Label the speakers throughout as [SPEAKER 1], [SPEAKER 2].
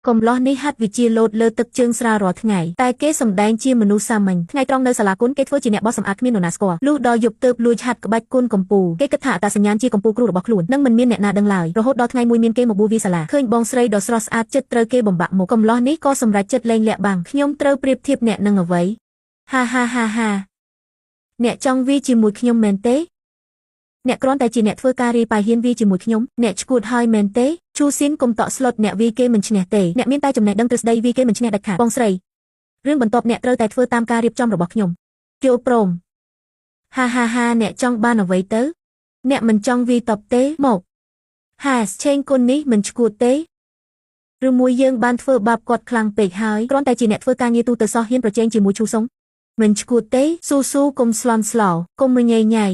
[SPEAKER 1] កំឡោះនេះហាត់វិជាលោតលើទឹកជើងស្រាលរាល់ថ្ងៃតែគេសម្ដែងជាមនុស្សសាមញ្ញថ្ងៃត្រង់នៅសាលាគុនគេធ្វើជាអ្នកបោះសម្អាតគ្មាននរណាស្គាល់លុះដល់យប់ទើបលួចហាត់ក្បាច់គុនកំពូលគេគិតថាអត្តសញ្ញាណជាកំពូលគ្រូរបស់ខ្លួននឹងមិនមានអ្នកណាដឹងឡើយរហូតដល់ថ្ងៃមួយមានគេមកបួសវាសាលាឃើញបងស្រីដ៏ស្រស់ស្អាតចិត្តត្រូវគេបំបាក់មុខកំឡោះនេះក៏សម្រេចចិត្តលែងលាក់បាំងខ្ញុំត្រូវប្រៀបធៀបអ្នកនឹងអ្វីហាហាហាហាអ្នកចង់វាជាមួយខ្ញុំមែនទេអ្នកគ្រាន់តែជាអ្នកធ្វើការរាយប៉ាយហ៊ានវាជាមួយខ្ញុំអ្នកឈួតហើយមែនទេឈូស៊ីនកុំតក់ស្លុតអ្នកវាគេមិនឈ្នះទេអ្នកមានតែចំណេះដឹងទ្រឹស្ដីវាគេមិនឈ្នះដាច់ខាតបងស្រីរឿងបន្ទាប់អ្នកត្រូវតែធ្វើតាមការរៀបចំរបស់ខ្ញុំយល់ព្រមហាហាហាអ្នកចង់បានអ្វីទៅអ្នកមិនចង់វាតបទេមកហាឆេងគុណនេះមិនឈួតទេឬមួយយើងបានធ្វើបាបគាត់ខ្លាំងពេកហើយគ្រាន់តែជាអ្នកធ្វើការងារទូទៅសោះហ៊ានប្រជែងជាមួយឈូសុងមិនឈួតទេស៊ូស៊ូកុំស្លន់ស្លោកុំរញ៉េញ៉ៃ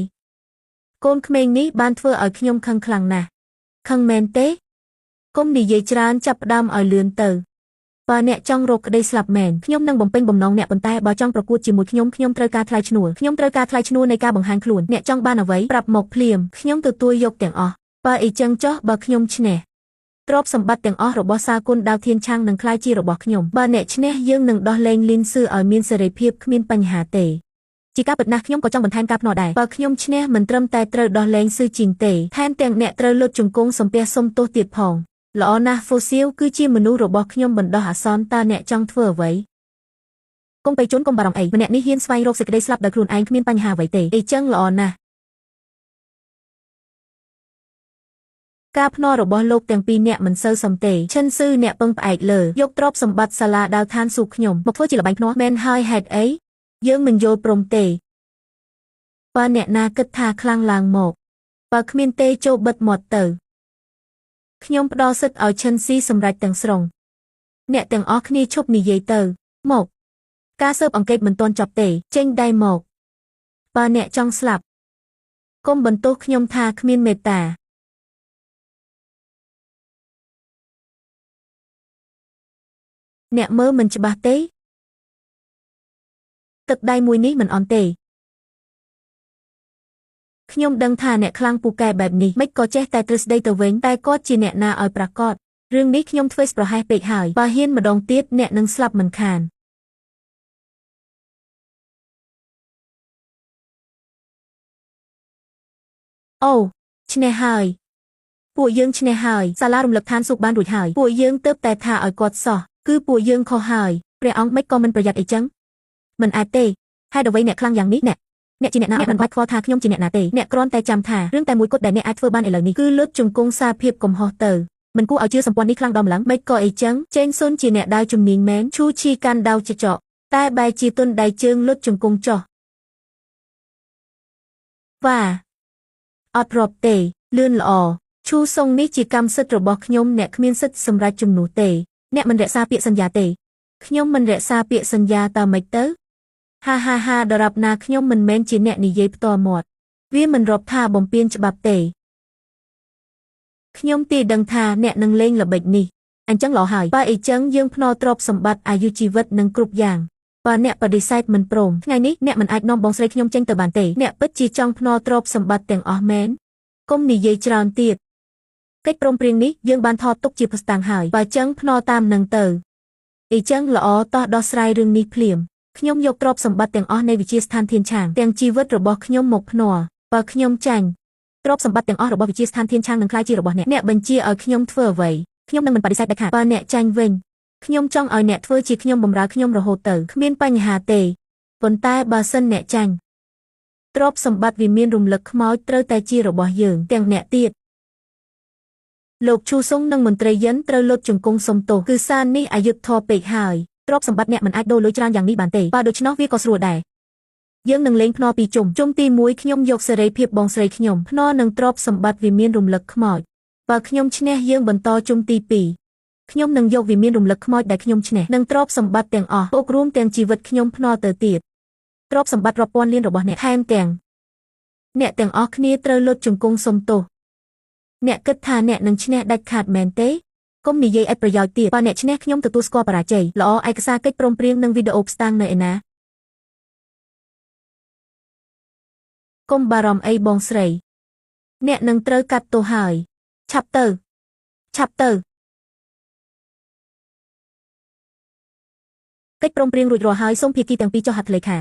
[SPEAKER 1] កូនក្មេងនេះបានធ្វើឲ្យខ្ញុំខឹងខ្លាំងណាស់ខឹងមែនទេកុំនិយាយច្រើនចាប់ផ្ដើមឲ្យលឿនទៅបើអ្នកចង់រកក្តីស្លាប់មែនខ្ញុំនឹងបំពេញបំណងអ្នកប៉ុន្តែបើចង់ប្រកួតជាមួយខ្ញុំត្រូវការថ្លៃឈ្នួលខ្ញុំត្រូវការថ្លៃឈ្នួលនៃការបង្ហាញខ្លួនអ្នកចង់បានអ្វីប្រាប់មកភ្លាមខ្ញុំទទួលយកទាំងអស់បើអីចឹងចុះបើខ្ញុំឈ្នះទ្រព្យសម្បត្តិទាំងអស់របស់សាគុណដាវធានឆាងនឹងក្លាយជារបស់ខ្ញុំបើអ្នកឈ្នះយើងនឹងដោះលែងលីនស៊ឺឲ្យមានសេរីភាពគ្មានបញ្ហាទេជាការពិតណាស់ខ្ញុំក៏ចង់បន្ថែមការភ្នាល់ដែរបើខ្ញុំឈ្នះមិនត្រឹមតែត្រូវដោះលែងស៊ឺជីងទេថែមទាំងអ្នកត្រូវលុតជង្គង់សំពះសុំទោសទៀតផងល្អណាស់ហ្វូស៊ីលគឺជាមនុស្សរបស់ខ្ញុំបណ្ដោះអាសន្នតើអ្នកចង់ធ្វើអ្វីកុំទៅជន់កុំបារម្ភអីម្នាក់នេះហ៊ានស្វែងរកសេចក្តីស្លាប់ដោយខ្លួនឯងគ្មានបញ្ហាអ្វីទេអីចឹងល្អណាស់ការភ្នាល់របស់លោកទាំងពីរអ្នកមិនសូវសមទេឈិនស៊ឺអ្នកពឹងផ្អែកលើយកទ្រព្យសម្បត្តិសាលាដាវឋានស៊ូខ្ញុំមកធ្វើជាល្បែងភ្នាល់មែនហើយហេតុអីយើងមិនយល់ព្រមទេបើអ្នកណាគិតថាខ្លាំងឡើងមកបើគ្មានទេចូលបិទមាត់ទៅខ្ញុំផ្ដល់សិទ្ធិឲ្យឈិនស៊ីសម្រេចទាំងស្រុងអ្នកទាំងអស់គ្នាឈប់និយាយទៅមកការស៊ើបអង្កេតមិនទាន់ចប់ទេចេញដៃមកបើអ្នកចង់ស្លាប់កុំបន្ទោសខ្ញុំថាគ្មានមេត្តាអ្នកមើលមិនច្បាស់ទេទឹកដៃមួយនេះមិនអន់ទេខ្ញុំដឹងថាអ្នកខ្លាំងពូកែបែបនេះមិនក៏ចេះតែទ្រឹស្ដីទៅវិញតែគាត់ជាអ្នកណាឲ្យប្រាកដរឿងនេះខ្ញុំធ្វើប្រហែសពេកហើយបើហ៊ានម្ដងទៀតអ្នកនឹងស្លាប់មិនខានអូឈ្នះហើយពួកយើងឈ្នះហើយសាលារំលឹកឋានសុខបានរួចហើយពួកយើងទើបតែថាឲ្យគាត់សោះគឺពួកយើងខុសហើយព្រះអង្គមិនក៏មិនប្រយ័ត្នអីចឹងមិនអាចទេហេតុអ្វីអ្នកខ្លាំងយ៉ាងនេះអ្នកជាអ្នកណាមិនបាច់ខ្វល់ថាខ្ញុំជាអ្នកណាទេអ្នកគ្រាន់តែចាំថារឿងតែមួយគត់ដែលអ្នកអាចធ្វើបានឥឡូវនេះគឺលុតជង្គង់សារភាពកំហុសទៅមិនគួរឲ្យជឿសម្ព័ន្ធនេះខ្លាំងដល់ម្លឹងមិនក៏អីចឹងចេងស៊ុនជាអ្នកដាវជំនាញមែនឈូឈីកាន់ដាវចចកតែបែរជាទុនដៃជើងលុតជង្គង់ចោះវ៉ាអត់រាប់ទេលឿនល្អឈូសុងនេះជាកម្មសិទ្ធិរបស់ខ្ញុំអ្នកគ្មានសិទ្ធិសម្រេចជំនួសទេអ្នកមិនរក្សាពាក្យសន្យាទេខ្ញុំមិនរក្សាពាក្យសន្យាតើម៉េចទៅហាហាហាដរាបណាខ្ញុំមិនមែនជាអ្នកនិយាយផ្ទាល់មាត់វាមិនរាប់ថាបំពានច្បាប់ទេខ្ញុំទីដឹងថាអ្នកនឹងលេងល្បិចនេះអញ្ចឹងល្អហើយបើអីចឹងយើងភ្នាល់ទ្រព្យសម្បត្តិអាយុជីវិតនឹងគ្រប់យ៉ាងបើអ្នកបដិសេធមិនព្រមថ្ងៃនេះអ្នកមិនអាចនាំបងស្រីខ្ញុំចេញទៅបានទេអ្នកពិតជាចង់ភ្នាល់ទ្រព្យសម្បត្តិទាំងអស់មែនកុំនិយាយច្រើនទៀតកិច្ចព្រមព្រៀងនេះយើងបានថតទុកជាភស្តុតាងហើយបើចឹងភ្នាល់តាមនឹងទៅអីចឹងល្អតោះដោះស្រាយរឿងនេះភ្លាមខ្ញុំយកទ្រព្យសម្បត្តិទាំងអស់នៃវិជាស្ថានធានឆាងទាំងជីវិតរបស់ខ្ញុំមកភ្នាល់បើខ្ញុំចាញ់ទ្រព្យសម្បត្តិទាំងអស់របស់វិជាស្ថានធានឆាងនឹងក្លាយជារបស់អ្នកបញ្ជាឲ្យខ្ញុំធ្វើអ្វីខ្ញុំនឹងមិនបដិសេធដាច់ខាតបើអ្នកចាញ់វិញខ្ញុំចង់ឲ្យអ្នកធ្វើជាខ្ញុំបម្រើខ្ញុំរហូតទៅគ្មានបញ្ហាទេប៉ុន្តែបើសិនអ្នកចាញ់ទ្រព្យសម្បត្តិវិមានរំលឹកខ្មោចត្រូវតែជារបស់យើងទាំងអ្នកទៀតលោកឈូសុងនិងមន្ត្រីយិនត្រូវលុតជង្គង់សុំទោសគឺសារនេះអយុត្តិធម៌ពេកហើយទ្រព្យសម្បត្តិអ្នកមិនអាចដូរលុយច្រើនយ៉ាងនេះបានទេបើដូច្នោះវាក៏ស្រួលដែរយើងនឹងលេងភ្នាល់ពីរជុំទី1ខ្ញុំយកសេរីភាពបងស្រីខ្ញុំភ្នាល់នឹងទ្រព្យសម្បត្តិវិមានរំលឹកខ្មោចបើខ្ញុំឈ្នះយើងបន្តជុំទី2ខ្ញុំនឹងយកវិមានរំលឹកខ្មោចដែលខ្ញុំឈ្នះនិងទ្រព្យសម្បត្តិទាំងអស់បូករួមទាំងជីវិតខ្ញុំភ្នាល់ទៅទៀតទ្រព្យសម្បត្តិរាប់ពាន់លានរបស់អ្នកថែមទាំងអ្នកទាំងអស់គ្នាត្រូវលុតជង្គង់សុំទោសអ្នកគិតថាអ្នកនឹងឈ្នះដាច់ខាតមែនទេកុំនិយាយឥតប្រយោជន៍ទៀតបើអ្នកឈ្នះខ្ញុំទទួលស្គាល់បរាជ័យល្អឯកសារកិច្ចព្រមព្រៀងនិងវីដេអូផ្សាំងនៅឯណាកុំបារម្ភអីបងស្រីអ្នកនឹងត្រូវកាត់ទោសហើយឆាប់ទៅ កិច្ចព្រមព្រៀងរួចរាល់ហើយសូមភាគីទាំងពីរចុះហត្ថលេខា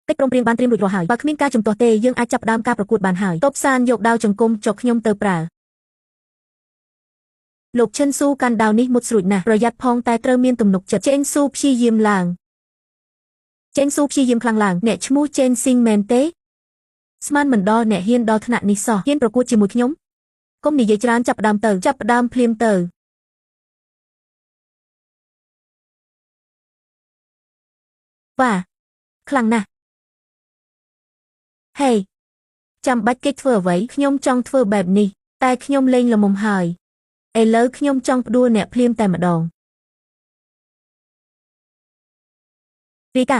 [SPEAKER 1] កិច្ចព្រមព្រៀងបានត្រៀមរួចរាល់ហើយបើគ្មានការជំទាស់ទេយើងអាចចាប់ផ្ដើមការប្រកួតបានហើយតបសានយកដាវចង្គំចុកខ្ញុំទៅប្រើលោកឈិនស៊ូកាន់ដាវនេះមុតស្រួចណាស់ប្រយ័ត្នផងតែត្រូវមានទំនុកចិត្តចេងស៊ូព្យាយាមឡើងចេងស៊ូព្យាយាមខ្លាំងឡើងអ្នកឈ្មោះចេនស៊ីងមែនទេស្មានមិនដល់អ្នកហ៊ានដល់ថ្នាក់នេះសោះហ៊ានប្រកួតជាមួយខ្ញុំកុំនិយាយច្រើនចាប់ផ្ដើមទៅចាប់ផ្ដើមភ្លាមទៅវ៉ាខ្លាំងណាស់ហេចាំបាច់គេធ្វើអ្វីខ្ញុំចង់ធ្វើបែបនេះតែខ្ញុំលេងល្មមហើយឥឡូវខ្ញុំចង់ផ្ដួលអ្នកភ្លាមតែម្ដងរីកា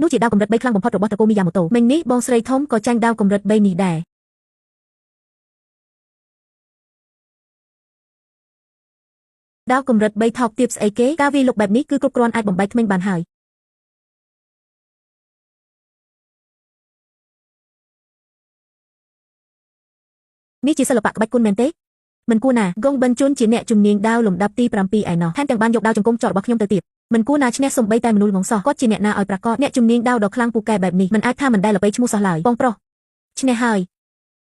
[SPEAKER 1] នោះជាដាវកម្រិត3ខ្លាំងបំផុតរបស់តកូមីយ៉ាម៉ូតូមិញនេះបងស្រីធំក៏ចាញ់ដាវកម្រិត3នេះដែរដាវកម្រិត3ថោកទាបស្អីគេការវាយលុកបែបនេះគឺគ្រប់គ្រាន់អាចបំបែកធ្មេញបានហើយនេះជាសិល្បៈក្បាច់គុណមែនទេមិនគួរណាហ្គងបិនជុនជាអ្នកជំនាញដាវលំដាប់ទី7ឯណោះថែមទាំងបានយកដាវចង្គំចោលរបស់ខ្ញុំទៅទៀតមិនគួរណាឈ្នះសំបីតែមនុស្សល្ងងសោះគាត់ជាអ្នកណាឲ្យប្រកាសអ្នកជំនាញដាវដ៏ខ្លាំងពូកែបែបនេះមិនអាចថាមិនដែលល្បីឈ្មោះសោះឡើយបងប្រុសឈ្នះហើយ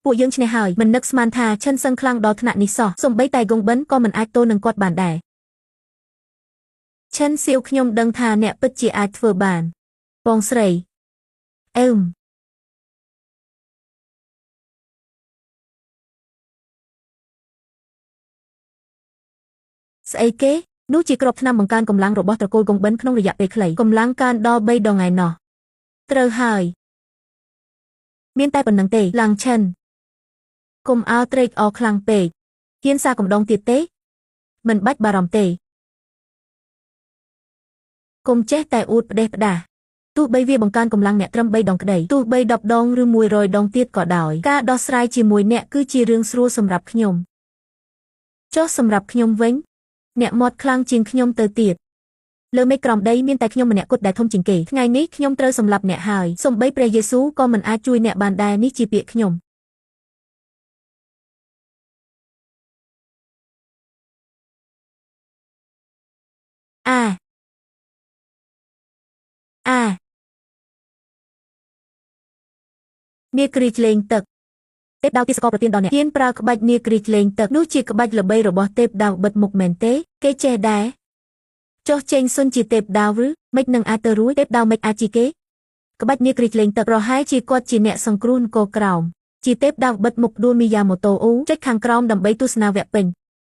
[SPEAKER 1] ពួកយើងឈ្នះហើយមិននឹកស្មានថាឈិនសឹងខ្លាំងដល់ថ្នាក់នេះសោះសំបីតែហ្គងបិនក៏មិនអាចទល់នឹងគាត់បានដែរឈិនសៀវខ្ញុំដឹងថាអ្នកពិតជាអាចធ្វើបានបងស្រីស្អីគេនោះជាក្របថ្នាំបង្កើនកម្លាំងរបស់ត្រកូលហ្គងបិនក្នុងរយៈពេលខ្លីកម្លាំងកើនដល់3ដងឯណោះត្រូវហើយមានតែប៉ុណ្្នឹងទេឡាំងឈិនកុំអើត្រេកអរខ្លាំងពេកហ៊ានសារកំដងទៀតទេមិនបាច់បារម្ភទេកុំចេះតែអួតផ្ដេសផ្ដាសទោះបីវាបង្កើនកម្លាំងអ្នកត្រឹម3ដងក្តីទោះបី10ដងឬ100ដងទៀតក៏ដោយការដោះស្រាយជាមួយអ្នកគឺជារឿងស្រួលសម្រាប់ខ្ញុំចុះសម្រាប់ខ្ញុំវិញអ្នកមាត់ខ្លាំងជាងខ្ញុំទៅទៀតលើមេឃក្រោមដីមានតែខ្ញុំម្នាក់គត់ដែលធំជាងគេថ្ងៃនេះខ្ញុំត្រូវសម្លាប់អ្នកហើយសូម្បីព្រះយេស៊ូវក៏មិនអាចជួយអ្នកបានដែរនេះជាពាក្យខ្ញុំនាគ្រីចលេងទឹកទេពដាវទាសកលប្រទានដល់អ្នកហ៊ានប្រើក្បាច់នាគ្រីចលេងទឹកនោះជាក្បាច់ល្បីរបស់ទេពដាវបិទមុខមែនទេគេចេះដែរចុះចេងស៊ុនជាទេពដាវឬមិននឹងអាចទៅរួចទេពដាវមិនអាចជាគេក្បាច់នាគ្រីចលេងទឹកប្រហែលជាគាត់ជាអ្នកសង្គ្រោះនគរក្រោមជាទេពដាវបិទមុខដួលមីយ៉ាម៉ូតូអ៊ូចុចខាងក្រោមដើម្បីទស្សនាវគ្គពេញ